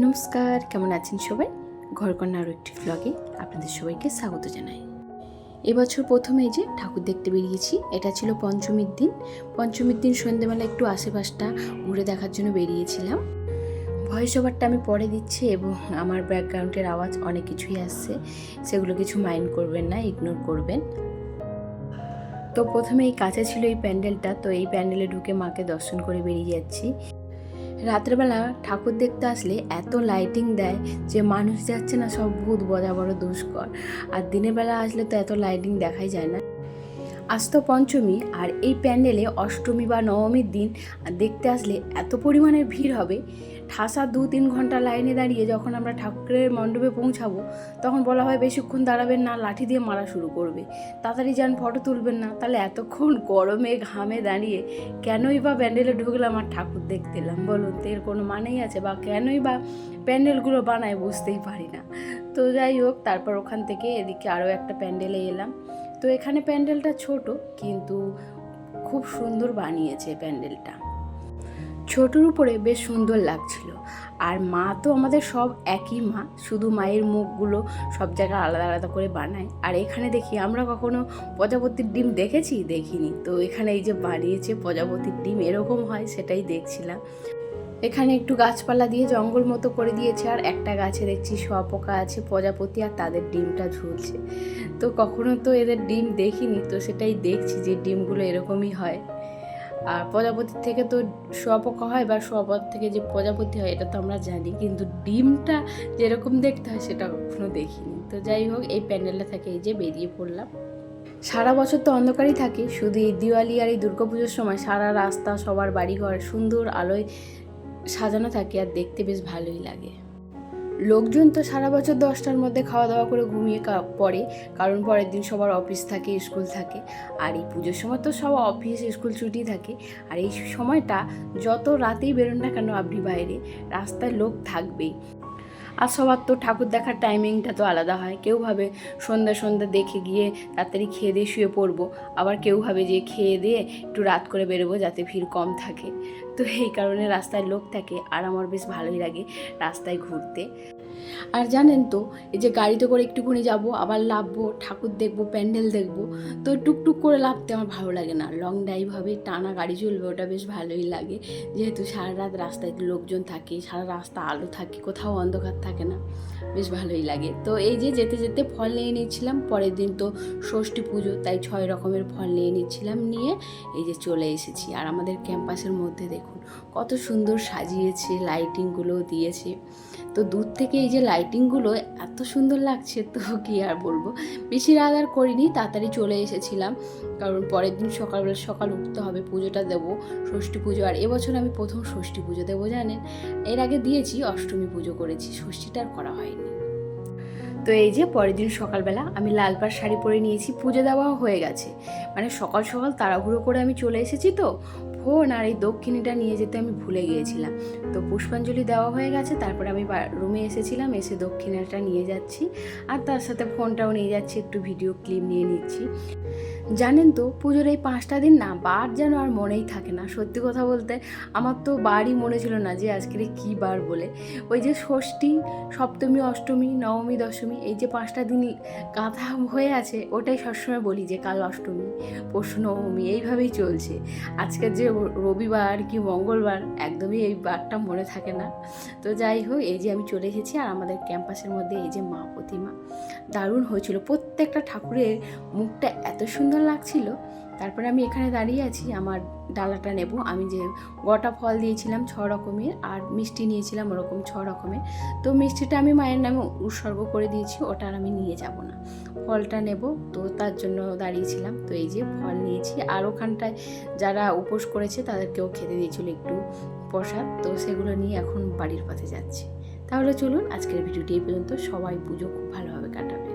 নমস্কার, কেমন আছেন সবাই? ঘরকন্যা আরও একটি ব্লগে আপনাদের সবাইকে স্বাগত জানাই। এবছর প্রথমে যে ঠাকুর দেখতে বেরিয়েছি, এটা ছিল পঞ্চমীর দিন। পঞ্চমীর দিন সন্ধ্যেবেলা একটু আশেপাশটা ঘুরে দেখার জন্য বেরিয়েছিলাম। ভয়েস ওভারটা আমি পরে দিচ্ছি এবং আমার ব্যাকগ্রাউন্ডের আওয়াজ অনেক কিছুই আসছে, সেগুলো কিছু মাইন্ড করবেন না, ইগনোর করবেন। তো প্রথমে এই কাছে ছিল এই প্যান্ডেলটা, তো এই প্যান্ডেলে ঢুকে মাকে দর্শন করে বেরিয়ে যাচ্ছি। রাত্রেবেলা ঠাকুর দেখতে আসলে এত লাইটিং দেয় যে মানুষ যাচ্ছে না সব ভূত বড় দুষ্কর। আর দিনের বেলা আসলে তো এত লাইটিং দেখাই যায় না। আজ তো পঞ্চমী, আর এই প্যান্ডেলে অষ্টমী বা নবমীর দিন দেখতে আসলে এত পরিমাণের ভিড় হবে। ঠাসা 2-3 ঘন্টা লাইনে দাঁড়িয়ে যখন আমরা ঠাকুরের মণ্ডপে পৌঁছাবো, তখন বলা হয় বেশিক্ষণ দাঁড়াবেন না, লাঠি দিয়ে মারা শুরু করবে, তাড়াতাড়ি যান, ফটো তুলবেন না। তাহলে এতক্ষণ গরমে ঘামে দাঁড়িয়ে কেনই বা প্যান্ডেলে ঢুকলাম আর ঠাকুর দেখতে এলাম বলুন? তো এর কোনো মানেই আছে? বা কেনই বা প্যান্ডেলগুলো বানায় বুঝতেই পারি না। তো যাই হোক, তারপর ওখান থেকে এদিকে আরও একটা প্যান্ডেলে এলাম। তো এখানে প্যান্ডেলটা ছোট, কিন্তু খুব সুন্দর বানিয়েছে প্যান্ডেলটা। ছোটোর উপরে বেশ সুন্দর লাগছিল। আর মা তো আমাদের সব একই মা, শুধু মায়ের মুখগুলো সব জায়গায় আলাদা আলাদা করে বানায়। আর এখানে দেখি, আমরা কখনো প্রজাপতির ডিম দেখেছি? দেখিনি। তো এখানে এই যে বানিয়েছে প্রজাপতির ডিম এরকম হয়, সেটাই দেখছিলাম। এখানে একটু গাছপালা দিয়ে জঙ্গল মতো করে দিয়েছে, আর একটা গাছে দেখছি শুঁয়াপোকা আছে, প্রজাপতি, আর তাদের ডিমটা ঝুলছে। তো কখনো তো এদের ডিম দেখিনি, তো সেটাই দেখছি যে ডিমগুলো এরকমই হয়। আর প্রজাপতির থেকে তো শুঁয়াপোকা হয়, বা শুঁয়াপোকার থেকে যে প্রজাপতি হয় এটা তো আমরা জানি, কিন্তু ডিমটা যেরকম দেখতে হয় সেটা কখনো দেখিনি। তো যাই হোক, এই প্যান্ডেলটা থেকে এই যে বেরিয়ে পড়লাম। সারা বছর তো অন্ধকারই থাকে, শুধু এই দিওয়ালি আর এই দুর্গাপুজোর সময় সারা রাস্তা সবার বাড়িঘর সুন্দর আলোয় সাজানো থাকে, আর দেখতে বেশ ভালোই লাগে। লোকজন তো সারা বছর 10টার মধ্যে খাওয়া দাওয়া করে ঘুমিয়ে পড়ে, কারণ পরের দিন সবার অফিস থাকে, স্কুল থাকে। আর এই পুজোর সময় তো সব অফিস স্কুল ছুটি থাকে। আর এই সময়টা যত রাতেই বেরোন না কেন আপনি বাইরে, রাস্তায় লোক থাকবেই। আর সবার তো ঠাকুর দেখার টাইমিংটা তো আলাদা হয়। কেউ ভাবে সন্ধ্যা দেখে গিয়ে তাড়াতাড়ি খেয়ে দিয়ে শুয়ে পড়বো, আবার কেউ ভাবে যে খেয়ে দিয়ে একটু রাত করে বেরোবো যাতে ভিড় কম থাকে। তো এই কারণে রাস্তায় লোক থাকে, আর আমার বেশ ভালোই লাগে রাস্তায় ঘুরতে। আর জানেন তো, এই যে গাড়িতে করে একটুখানি যাব, আবার লাভবো, ঠাকুর দেখবো, প্যান্ডেল দেখবো, তো টুকটুক করে লাভতে আমার ভালো লাগে না। লং ড্রাইভ হবে, টানা গাড়ি চলবে, ওটা বেশ ভালোই লাগে। যেহেতু সারা রাত রাস্তায় লোকজন থাকে, সারা রাস্তা আলো থাকে, কোথাও অন্ধকার থাকে না, বেশ ভালোই লাগে। তো এই যে যেতে যেতে ফল নিয়ে নিচ্ছিলাম, পরের দিন তো ষষ্ঠী পুজো, তাই 6 রকমের ফল নিয়ে নিচ্ছিলাম, নিয়ে এই যে চলে এসেছি। আর আমাদের ক্যাম্পাসের মধ্যে দেখুন কত সুন্দর সাজিয়েছে, লাইটিংগুলো দিয়েছে। তো দূর থেকে এই যে লাইটিংগুলো এত সুন্দর লাগছে, তো কি আর বলবো। বেশি রাত আর করিনি, তাড়াতাড়ি চলে এসেছিলাম, কারণ পরের দিন সকাল উঠতে হবে, পুজোটা দেবো, ষষ্ঠী পুজো। আর এবছর আমি প্রথম ষষ্ঠী পুজো দেবো, জানেন। এর আগে দিয়েছি, অষ্টমী পুজো করেছি, ষষ্ঠীটা আর করা হয়নি। তো এই যে পরের দিন সকালবেলা আমি লাল পাড় শাড়ি পরে নিয়েছি, পুজো দেওয়াও হয়ে গেছে। মানে সকাল সকাল তাড়াহুড়ো করে আমি চলে এসেছি, তো ফোন আর এই দক্ষিণীটা নিয়ে যেতে আমি ভুলে গিয়েছিলাম। তো পুষ্পাঞ্জলি দেওয়া হয়ে গেছে, তারপরে আমি রুমে এসেছিলাম, এসে দক্ষিণাটা নিয়ে যাচ্ছি, আর তার সাথে ফোনটাও নিয়ে যাচ্ছি, একটু ভিডিও ক্লিপ নিয়ে নিচ্ছি। জানেন তো, পুজোর এই 5টা দিন না বার যেন আর মনেই থাকে না। সত্যি কথা বলতে আমার তো বারই মনে ছিল না যে আজকের কী বার বলে। ওই যে ষষ্ঠী, সপ্তমী, অষ্টমী, নবমী, দশমী, এই যে 5টা দিন গাঁথা হয়ে আছে, ওটাই সবসময় বলি যে কাল অষ্টমী, পরশু নবমী, এইভাবেই চলছে। আজকের যে রবিবার কি মঙ্গলবার, একদমই এই বারটা মনে থাকে না। তো যাই হোক, এই যে আমি চলে এসেছি, আর আমাদের ক্যাম্পাসের মধ্যে এই যে মা প্রতিমা দারুণ হয়েছিল, প্রত্যেকটা ঠাকুরের মুখটা এত সুন্দর লাগছিল। তারপরে আমি এখানে দাঁড়িয়ে আছি, আমার ডালাটা নেব। আমি যে গোটা ফল দিয়েছিলাম 6 রকমের, আর মিষ্টি নিয়েছিলাম ওরকম 6 রকমের। তো মিষ্টিটা আমি মায়ের নামে উৎসর্গ করে দিয়েছি, ওটা আর আমি নিয়ে যাব না, ফলটা নেব, তো তার জন্য দাঁড়িয়েছিলাম। তো এই যে ফল নিয়েছি, আর ওখানটায় যারা উপোস করেছে তাদেরকেও খেতে দিয়েছিল একটু প্রসাদ, তো সেগুলো নিয়ে এখন বাড়ির পথে যাচ্ছি। তাহলে চলুন, আজকের ভিডিওটি এই পর্যন্ত। সবাই পুজো খুব ভালোভাবে কাটাবে।